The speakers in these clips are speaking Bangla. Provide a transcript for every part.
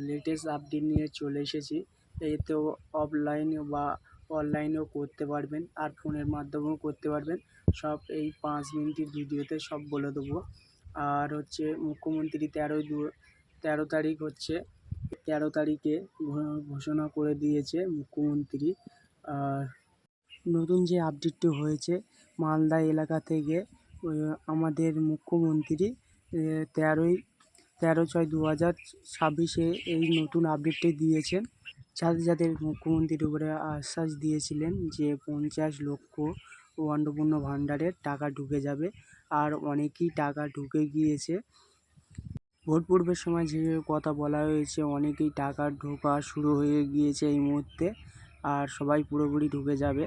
লেটেস্ট আপডেট নিয়ে চলে এসেছি। এতেও অফলাইনে বা অনলাইনেও করতে পারবেন, আর ফোনের মাধ্যমেও করতে পারবেন। সব এই 5 মিনিটের ভিডিওতে সব বলে দেবো। আর হচ্ছে মুখ্যমন্ত্রী 13 তারিখ হচ্ছে 13 তারিখে ঘোষণা করে দিয়েছে মুখ্যমন্ত্রী। আর নতুন যে আপডেটটি হয়েছে মালদা এলাকা থেকে আমাদের মুখ্যমন্ত্রী 13/6/2026 এই নতুন আপডেটটি দিয়েছেন। যাদের মুখ্যমন্ত্রীর উপরে আশ্বাস দিয়েছিলেন যে 50 লক্ষ অন্নপূর্ণ ভাণ্ডারের টাকা ঢুকে যাবে, আর অনেকই টাকা ঢুকে গিয়েছে। ভোট পূর্বের সময় যে কথা বলা হয়েছে অনেকেই টাকা ঢোকা শুরু হয়ে গিয়েছে এই মুহূর্তে, আর সবাই পুরোপুরি ঢুকে যাবে।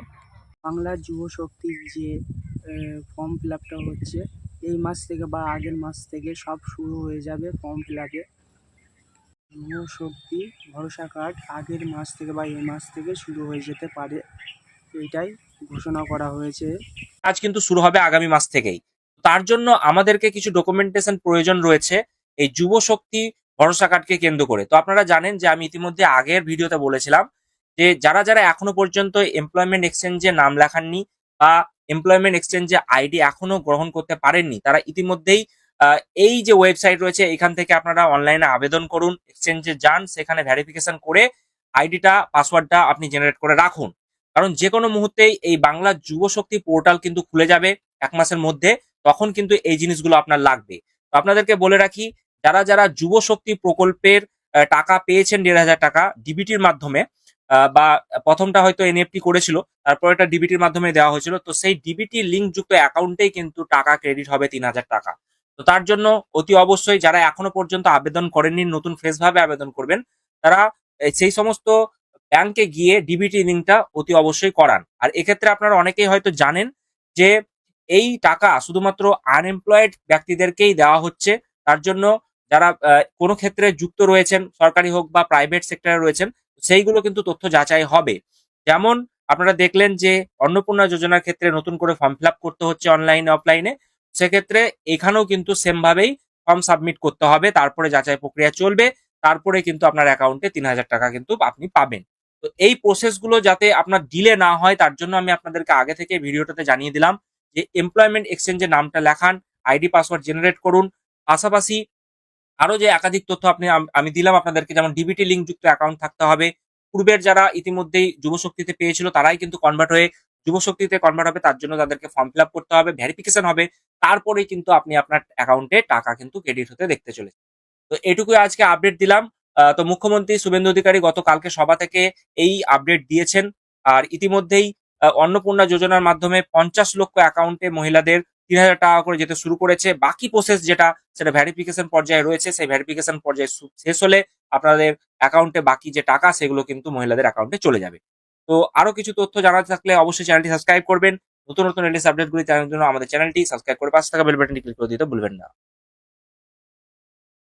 বাংলার যুব শক্তির যে ফর্ম ফিল আপটা হচ্ছে এই মাস থেকে বা আগের মাস থেকে সব শুরু হয়ে যাবে ফর্ম ফিল আপে। যুব শক্তি ভরসা কার্ড আগের মাস থেকে বা এই মাস থেকে শুরু হয়ে যেতে পারে, এইটাই ঘোষণা করা হয়েছে। কাজ কিন্তু শুরু হবে আগামী মাস থেকেই। তার জন্য আমাদেরকে কিছু ডকুমেন্টেশন প্রয়োজন রয়েছে এই যুব শক্তি ভরসা কার্ডকে কেন্দ্র করে। তো আপনারা জানেন যে আমি ইতিমধ্যে আগের ভিডিওতে বলেছিলাম যে যারা যারা এখনো পর্যন্ত এমপ্লয়মেন্ট এক্সচেঞ্জে নাম লেখাননি বা এমপ্লয়মেন্ট এক্সচেঞ্জে আইডি এখনো গ্রহণ করতে পারেননি, তারা ইতিমধ্যেই এই যে ওয়েবসাইট রয়েছে এখান থেকে আপনারা অনলাইনে আবেদন করুন, এক্সচেঞ্জে যান, সেখানে ভেরিফিকেশন করে আইডিটা পাসওয়ার্ডটা আপনি জেনারেট করে রাখুন। কারণ যে কোনো মুহূর্তেই এই বাংলা যুব শক্তি পোর্টাল কিন্তু খুলে যাবে 1 মাসের মধ্যে, তখন কিন্তু এই জিনিসগুলো আপনার লাগবে। তো আপনাদেরকে বলে রাখি, যারা যারা যুব শক্তি প্রকল্পের টাকা পেয়েছেন 1,500 টাকা ডিবিটির মাধ্যমে, বা প্রথমটা হয়তো এনএফটি করেছিল, তারপর এটা ডিবিটির মাধ্যমে দেওয়া হয়েছিল, তো সেই ডিবিটি লিঙ্ক যুক্ত অ্যাকাউন্টেই কিন্তু টাকা ক্রেডিট হবে 3,000 টাকা। তো তার জন্য অতি অবশ্যই যারা এখনো পর্যন্ত আবেদন করেননি, নতুন ফ্রেশ ভাবে আবেদন করবেন, তারা সেই সমস্ত ব্যাংকে গিয়ে ডিবিটি লিঙ্কটা অতি অবশ্যই করান। আর এক্ষেত্রে আপনারা অনেকেই হয়তো জানেন যে এই টাকা শুধুমাত্র আনএমপ্লয়েড ব্যক্তিদেরকেই দেওয়া হচ্ছে। তার জন্য যারা কোনো ক্ষেত্রে যুক্ত রয়েছেন, সরকারি হোক বা প্রাইভেট সেক্টরে রয়েছেন, সেইগুলো কিন্তু তথ্য যাচাই হবে। যেমন আপনারা দেখলেন যে অন্নপূর্ণা যোজনার ক্ষেত্রে নতুন করে ফর্ম ফিল আপ করতে হচ্ছে অনলাইনে অফলাইনে, সেক্ষেত্রে এখানেও কিন্তু সেম ভাবেই ফর্ম সাবমিট করতে হবে, তারপরে যাচাই প্রক্রিয়া চলবে, তারপরে কিন্তু আপনার অ্যাকাউন্টে 3,000 টাকা কিন্তু আপনি পাবেন। তো এই প্রসেসগুলো যাতে আপনার ডিলে না হয় তার জন্য আমি আপনাদেরকে আগে থেকে ভিডিওটাতে জানিয়ে দিলাম যে এমপ্লয়মেন্ট এক্সচেঞ্জে নামটা লেখান, আইডি পাসওয়ার্ড জেনারেট করুন, পাশাপাশি আরো যে একাধিক তথ্য আমি দিলাম আপনাদেরকে, যেমন ডিবিটি লিঙ্ক যুক্ত অ্যাকাউন্ট থাকতে হবে। পূর্বের যারা ইতিমধ্যেই যুবশক্তিতে পেয়েছিল তারাই কিন্তু কনভার্ট হয়ে যুবশক্তিতে কনভার্ট হবে, তার জন্য তাদেরকে ফর্ম ফিল আপ করতে হবে, ভেরিফিকেশন হবে, তারপরেই কিন্তু আপনি আপনার অ্যাকাউন্টে টাকা কিন্তু ক্রেডিট হতে দেখতে চলেছে। তো এটুকুই আজকে আপডেট দিলাম। তো মুখ্যমন্ত্রী শুভেন্দু অধিকারী গতকালকে সভা থেকে এই আপডেট দিয়েছেন। আর ইতিমধ্যেই অন্নপূর্ণা যোজনার মাধ্যমে 50 লক্ষ অ্যাকাউন্টে মহিলাদের 3,000 টাকা করে যেতে শুরু করেছে। বাকি প্রসেস যেটা সেটা ভেরিফিকেশন পর্যায়ে রয়েছে, সেই ভেরিফিকেশন পর্যায়ে শেষ হলে আপনাদের অ্যাকাউন্টে বাকি যে টাকা সেগুলো কিন্তু মহিলাদের অ্যাকাউন্টে চলে যাবে। তো আরো কিছু তথ্য জানার থাকলে অবশ্যই চ্যানেলটি সাবস্ক্রাইব করবেন। নতুন নতুন লেটেস্ট আপডেটগুলি জানার জন্য আমাদের চ্যানেলটি সাবস্ক্রাইব করে পাশে থাকা বেল বাটনটি ক্লিক করে দিতে ভুলবেন না।